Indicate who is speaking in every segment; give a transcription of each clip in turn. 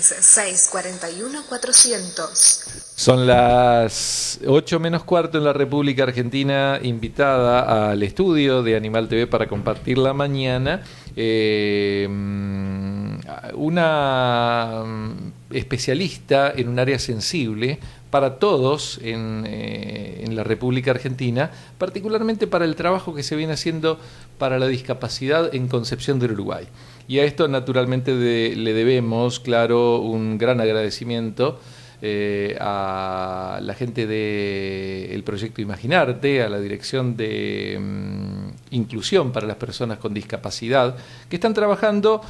Speaker 1: 15 641 400.
Speaker 2: Son las 8 menos cuarto en la República Argentina, invitada al estudio de Animal TV para compartir la mañana. Una especialista en un área sensible para todos en la República Argentina, particularmente para el trabajo que se viene haciendo para la discapacidad en Concepción del Uruguay. Y a esto naturalmente le debemos, claro, un gran agradecimiento a la gente del proyecto Imaginarte, a la Dirección de Inclusión para las Personas con Discapacidad, que están trabajando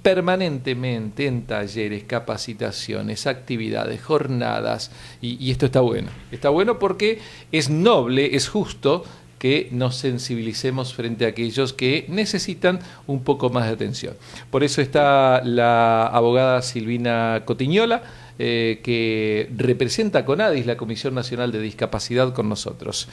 Speaker 2: permanentemente en talleres, capacitaciones, actividades, jornadas, y esto está bueno. Está bueno porque es noble, es justo que nos sensibilicemos frente a aquellos que necesitan un poco más de atención. Por eso está la abogada Silvina Cotiñola, que representa a CONADIS, la Comisión Nacional de Discapacidad, con nosotros.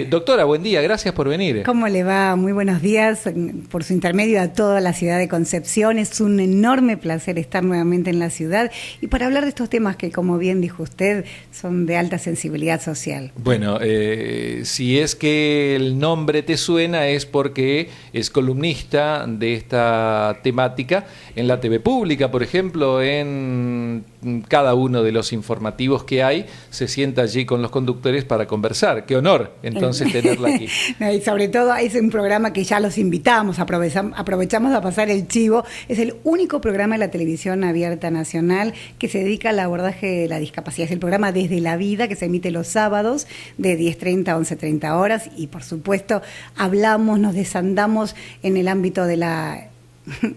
Speaker 2: Doctora, buen día, gracias por venir.
Speaker 3: ¿Cómo le va? Muy buenos días, por su intermedio a toda la ciudad de Concepción. Es un enorme placer estar nuevamente en la ciudad y para hablar de estos temas que, como bien dijo usted, son de alta sensibilidad social.
Speaker 2: Bueno, si es que el nombre te suena es porque es columnista de esta temática en la TV pública, por ejemplo, en cada uno de los informativos que hay, se sienta allí con los conductores para conversar. Qué honor, entonces, tenerla aquí.
Speaker 3: No, y sobre todo es un programa que ya los invitamos, aprovechamos a pasar el chivo. Es el único programa de la televisión abierta nacional que se dedica al abordaje de la discapacidad. Es el programa Desde la Vida, que se emite los sábados de 10:30 a 11:30 horas, y por supuesto nos desandamos en el ámbito de la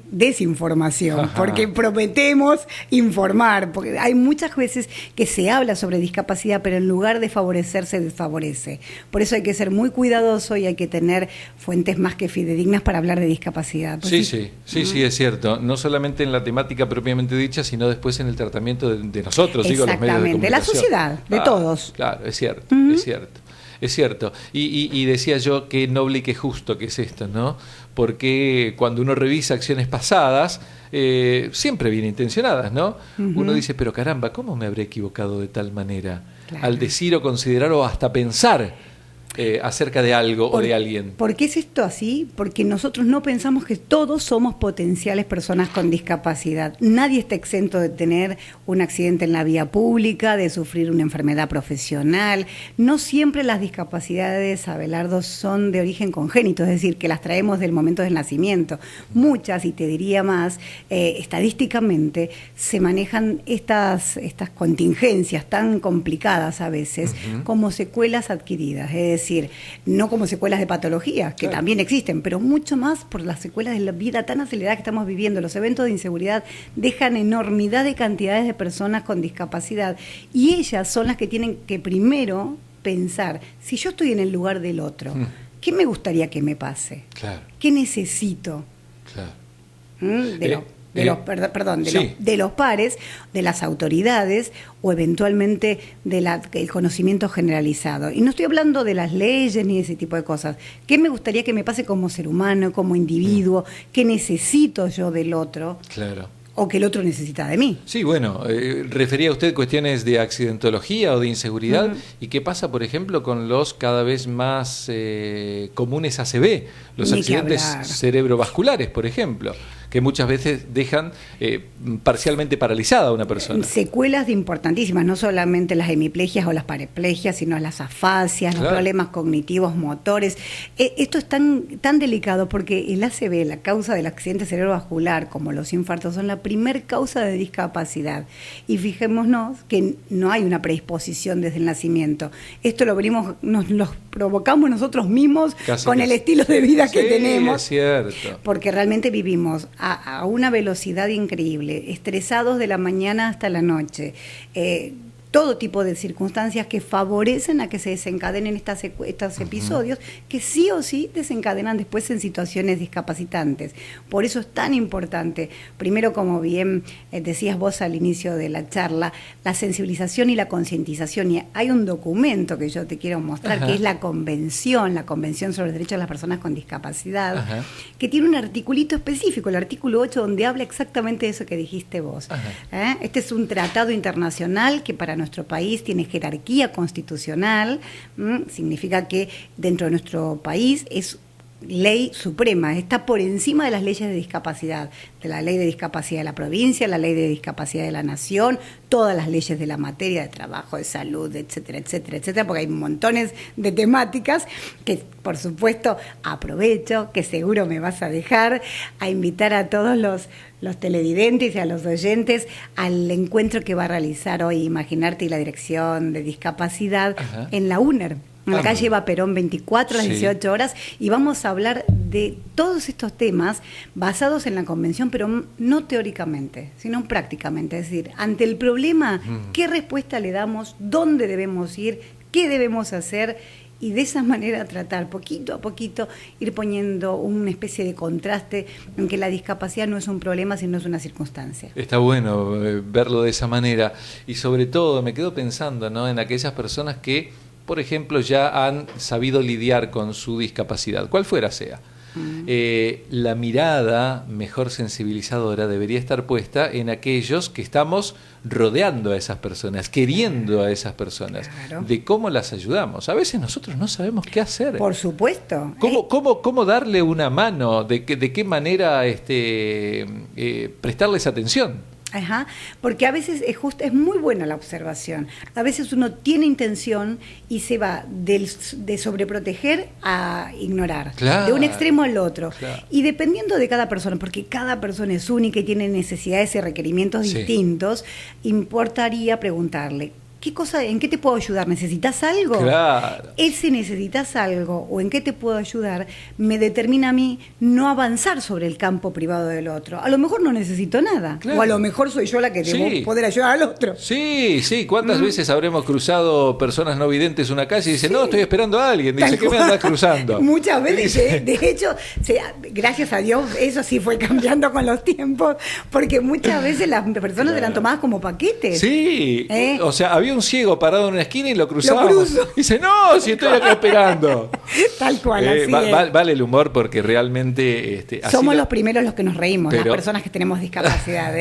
Speaker 3: desinformación, porque prometemos informar, porque hay muchas veces que se habla sobre discapacidad, pero en lugar de favorecer, se desfavorece. Por eso hay que ser muy cuidadoso y hay que tener fuentes más que fidedignas para hablar de discapacidad.
Speaker 2: Sí, es cierto. No solamente en la temática propiamente dicha, sino después en el tratamiento de nosotros, digo, los medios de comunicación.
Speaker 3: De la sociedad, de todos.
Speaker 2: Claro, es cierto, es cierto. Es cierto, y decía yo qué noble y qué justo que es esto, ¿no? Porque cuando uno revisa acciones pasadas, siempre bien intencionadas, ¿no? Uno dice, pero caramba, ¿cómo me habré equivocado de tal manera? Claro. Al decir o considerar o hasta pensar acerca de algo o de alguien.
Speaker 3: ¿Por qué es esto así? Porque nosotros no pensamos que todos somos potenciales personas con discapacidad. Nadie está exento de tener un accidente en la vía pública, de sufrir una enfermedad profesional. No siempre las discapacidades, Abelardo, son de origen congénito, es decir, que las traemos del momento del nacimiento. Muchas, y te diría más, estadísticamente se manejan estas contingencias tan complicadas a veces como secuelas adquiridas, es decir, no como secuelas de patologías, que también existen, pero mucho más por las secuelas de la vida tan acelerada que estamos viviendo. Los eventos de inseguridad dejan enormidad de cantidades de personas con discapacidad, y ellas son las que tienen que primero pensar, si yo estoy en el lugar del otro, ¿qué me gustaría que me pase? Claro. ¿Qué necesito? Claro. De los pares, de las autoridades o eventualmente del conocimiento generalizado. Y no estoy hablando de las leyes ni de ese tipo de cosas. ¿Qué me gustaría que me pase como ser humano, como individuo? ¿Qué necesito yo del otro? Claro. O que el otro necesita de mí.
Speaker 2: Sí, bueno, refería usted cuestiones de accidentología o de inseguridad. ¿Y qué pasa, por ejemplo, con los cada vez más comunes ACV, los accidentes cerebrovasculares, por ejemplo, que muchas veces dejan parcialmente paralizada a una persona?
Speaker 3: Secuelas importantísimas, no solamente las hemiplegias o las paraplegias, sino las afasias, los problemas cognitivos, motores. Esto es tan delicado porque el ACV, la causa del accidente cerebrovascular, como los infartos, son la primer causa de discapacidad. Y fijémonos que no hay una predisposición desde el nacimiento. Esto nos lo provocamos nosotros mismos con el estilo de vida que tenemos.
Speaker 2: Es cierto.
Speaker 3: Porque realmente vivimos a una velocidad increíble, estresados de la mañana hasta la noche, todo tipo de circunstancias que favorecen a que se desencadenen estos episodios, que sí o sí desencadenan después en situaciones discapacitantes. Por eso es tan importante, primero, como bien decías vos al inicio de la charla, la sensibilización y la concientización. Y hay un documento que yo te quiero mostrar, que es la Convención sobre los Derechos de las Personas con Discapacidad, que tiene un articulito específico, el artículo 8, donde habla exactamente de eso que dijiste vos. Este es un tratado internacional que para nuestro país tiene jerarquía constitucional, significa que dentro de nuestro país es ley suprema, está por encima de las leyes de discapacidad, de la ley de discapacidad de la provincia, la ley de discapacidad de la nación, todas las leyes de la materia de trabajo, de salud, etcétera, etcétera, etcétera, porque hay montones de temáticas que, por supuesto, aprovecho, que seguro me vas a dejar, a invitar a todos los televidentes y a los oyentes al encuentro que va a realizar hoy Imaginarte y la Dirección de Discapacidad en la UNER. En la calle Eva Perón 24 a las 18 horas, y vamos a hablar de todos estos temas basados en la Convención, pero no teóricamente, sino prácticamente. Es decir, ante el problema, ¿qué respuesta le damos? ¿Dónde debemos ir? ¿Qué debemos hacer? Y de esa manera tratar, poquito a poquito, ir poniendo una especie de contraste en que la discapacidad no es un problema, sino es una circunstancia.
Speaker 2: Está bueno verlo de esa manera. Y sobre todo, me quedo pensando, ¿no?, en aquellas personas que, por ejemplo, ya han sabido lidiar con su discapacidad, cual fuera sea. La mirada mejor sensibilizadora debería estar puesta en aquellos que estamos rodeando a esas personas, queriendo a esas personas, de cómo las ayudamos. A veces nosotros no sabemos qué hacer.
Speaker 3: Por supuesto.
Speaker 2: ¿Cómo darle una mano? ¿De qué manera prestarles atención?
Speaker 3: Porque a veces es muy buena la observación. A veces uno tiene intención y se va de sobreproteger a ignorar, de un extremo al otro. Y dependiendo de cada persona, porque cada persona es única y tiene necesidades y requerimientos distintos, importaría preguntarle: ¿qué cosa, en qué te puedo ayudar? ¿Necesitas algo? Ese necesitas algo o en qué te puedo ayudar me determina a mí no avanzar sobre el campo privado del otro. A lo mejor no necesito nada, o a lo mejor soy yo la que debo poder ayudar al otro.
Speaker 2: Sí. ¿Cuántas veces habremos cruzado personas no videntes una calle y dicen, no, estoy esperando a alguien? Dice, ¿qué me andas cruzando?
Speaker 3: Muchas veces, de hecho, gracias a Dios, eso sí fue cambiando con los tiempos, porque muchas veces las personas eran tomadas como paquetes.
Speaker 2: O sea, había un ciego parado en una esquina y lo cruzamos. Dice, no, si estoy acá esperando.
Speaker 3: Tal cual, así es.
Speaker 2: Vale el humor porque realmente...
Speaker 3: somos los primeros los que nos reímos, las personas que tenemos discapacidad.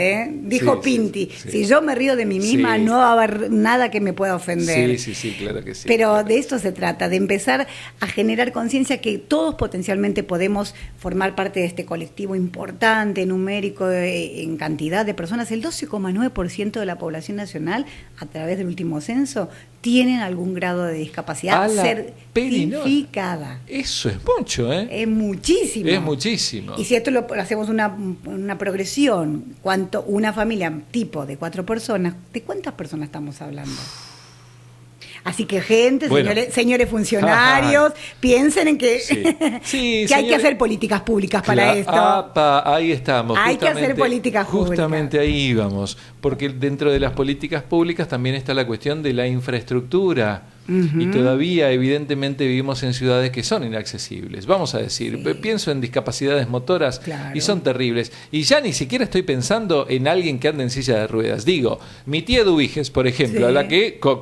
Speaker 3: Dijo Pinti, si yo me río de mí misma, no va a haber nada que me pueda ofender.
Speaker 2: Sí, claro que sí.
Speaker 3: Pero de esto se trata, de empezar a generar conciencia que todos potencialmente podemos formar parte de este colectivo importante, numérico, en cantidad de personas. El 12,9% de la población nacional, a través del último censo, tienen algún grado de discapacidad certificada.
Speaker 2: Eso es mucho,
Speaker 3: Es muchísimo.
Speaker 2: Es muchísimo.
Speaker 3: Y si esto lo hacemos una progresión, una familia tipo de 4 personas, ¿de cuántas personas estamos hablando? Así que gente, señores funcionarios, piensen en que, que hay que hacer políticas públicas para esto.
Speaker 2: Ahí estamos.
Speaker 3: Hay que hacer políticas públicas.
Speaker 2: Justamente ahí íbamos, porque dentro de las políticas públicas también está la cuestión de la infraestructura. Y todavía evidentemente vivimos en ciudades que son inaccesibles. Vamos a decir, pienso en discapacidades motoras y son terribles. Y ya ni siquiera estoy pensando en alguien que anda en silla de ruedas. Digo, mi tía Dubiges, por ejemplo, a la que, con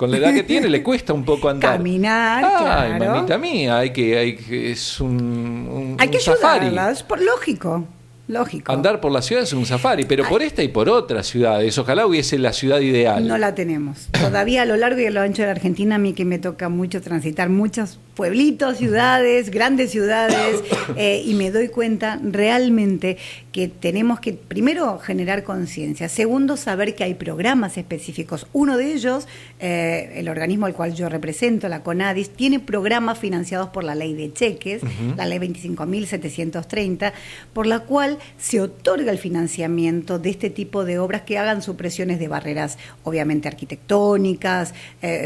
Speaker 2: la edad que tiene le cuesta un poco andar.
Speaker 3: Caminar,
Speaker 2: Ay, mamita mía, hay que
Speaker 3: ayudarla, es por lógico.
Speaker 2: Andar por la ciudad es un safari, pero por esta y por otras ciudades. Ojalá hubiese la ciudad ideal.
Speaker 3: No la tenemos. Todavía a lo largo y a lo ancho de la Argentina, a mí que me toca mucho transitar muchos pueblitos, ciudades, grandes ciudades, y me doy cuenta realmente que tenemos que, primero, generar conciencia. Segundo, saber que hay programas específicos. Uno de ellos, el organismo al cual yo represento, la CONADIS, tiene programas financiados por la ley de cheques, la ley 25.730, por la cual cual se otorga el financiamiento de este tipo de obras que hagan supresiones de barreras, obviamente arquitectónicas,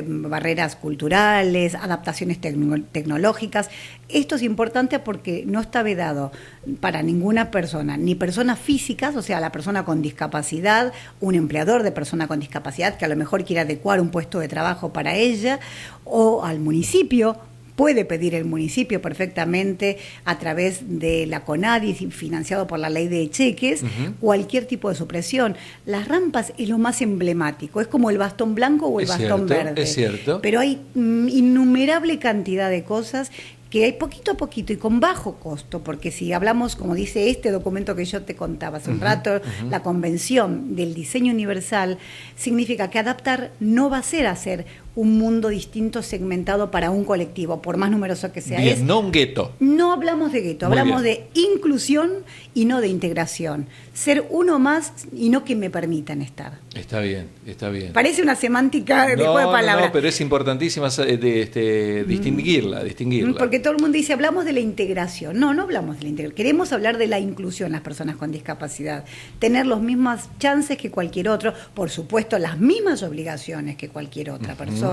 Speaker 3: barreras culturales, adaptaciones tecnológicas. Esto es importante porque no está vedado para ninguna persona, ni personas físicas, o sea, la persona con discapacidad, un empleador de persona con discapacidad que a lo mejor quiere adecuar un puesto de trabajo para ella, o al municipio. Puede pedir el municipio perfectamente a través de la CONADI, financiado por la ley de cheques, cualquier tipo de supresión. Las rampas es lo más emblemático, es como el bastón blanco o el bastón verde.
Speaker 2: Es cierto.
Speaker 3: Pero hay innumerable cantidad de cosas que hay poquito a poquito y con bajo costo, porque si hablamos, como dice este documento que yo te contaba hace un rato, la Convención del Diseño Universal, significa que adaptar no va a ser hacer un mundo distinto segmentado para un colectivo, por más numeroso que sea.
Speaker 2: Bien, no un gueto.
Speaker 3: No hablamos de gueto, hablamos de inclusión y no de integración. Ser uno más y no que me permitan estar.
Speaker 2: Está bien, está bien.
Speaker 3: Parece una semántica de juego de palabras.
Speaker 2: No, pero es importantísima distinguirla.
Speaker 3: Porque todo el mundo dice, hablamos de la integración. No, no hablamos de la integración. Queremos hablar de la inclusión, las personas con discapacidad. Tener las mismas chances que cualquier otro, por supuesto, las mismas obligaciones que cualquier otra persona.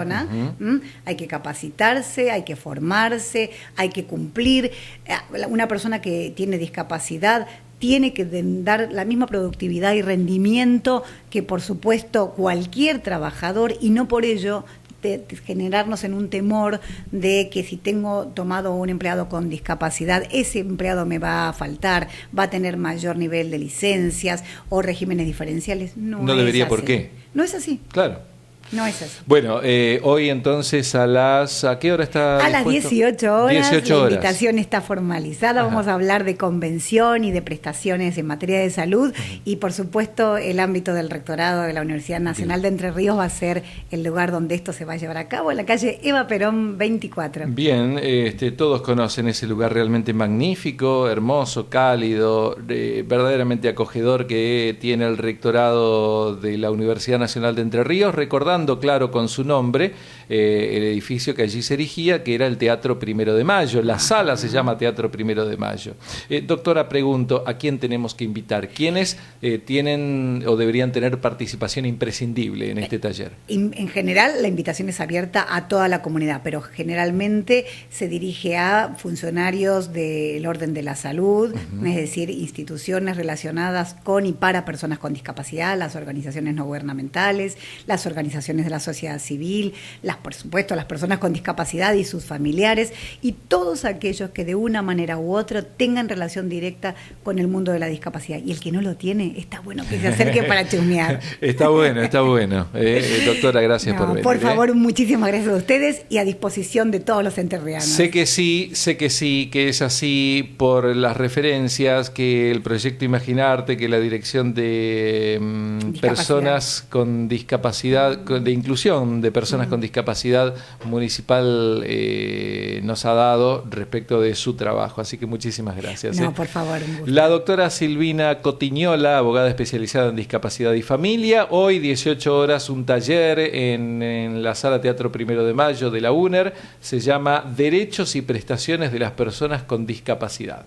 Speaker 3: Hay que capacitarse, hay que formarse, hay que cumplir. Una persona que tiene discapacidad tiene que dar la misma productividad y rendimiento que, por supuesto, cualquier trabajador, y no por ello generarnos en un temor de que si tengo tomado un empleado con discapacidad, ese empleado me va a faltar, va a tener mayor nivel de licencias o regímenes diferenciales. No
Speaker 2: debería,
Speaker 3: así.
Speaker 2: ¿Por qué?
Speaker 3: No es así.
Speaker 2: Claro.
Speaker 3: No es así.
Speaker 2: Bueno, hoy entonces ¿a qué hora está?
Speaker 3: A las 18 horas,
Speaker 2: 18 horas.
Speaker 3: La invitación está formalizada.
Speaker 2: Ajá.
Speaker 3: Vamos a hablar de convención y de prestaciones en materia de salud y, por supuesto, el ámbito del rectorado de la Universidad Nacional de Entre Ríos va a ser el lugar donde esto se va a llevar a cabo, en la calle Eva Perón 24.
Speaker 2: Bien, todos conocen ese lugar realmente magnífico, hermoso, cálido, verdaderamente acogedor que tiene el rectorado de la Universidad Nacional de Entre Ríos, recordando claro con su nombre el edificio que allí se erigía, que era el Teatro Primero de Mayo. La sala se llama Teatro Primero de Mayo. Doctora, pregunto, ¿a quién tenemos que invitar? ¿Quiénes tienen o deberían tener participación imprescindible en este taller?
Speaker 3: En general, la invitación es abierta a toda la comunidad, pero generalmente se dirige a funcionarios del orden de la salud, es decir, instituciones relacionadas con y para personas con discapacidad, las organizaciones no gubernamentales, las organizaciones de la sociedad civil, por supuesto, las personas con discapacidad y sus familiares, y todos aquellos que de una manera u otra tengan relación directa con el mundo de la discapacidad. Y el que no lo tiene, está bueno que se acerque para chusmear.
Speaker 2: Está bueno. Doctora, gracias por venir.
Speaker 3: Por favor, muchísimas gracias a ustedes y a disposición de todos los enterrianos.
Speaker 2: Sé que sí, que es así por las referencias, que el proyecto Imaginarte, que la Dirección de Personas con Discapacidad, de Inclusión de Personas con Discapacidad Municipal nos ha dado respecto de su trabajo. Así que muchísimas gracias.
Speaker 3: No, por favor. Un gusto.
Speaker 2: La doctora Silvina Cotiñola, abogada especializada en discapacidad y familia. Hoy, 18 horas, un taller en la Sala Teatro Primero de Mayo de la UNER. Se llama Derechos y Prestaciones de las Personas con Discapacidad.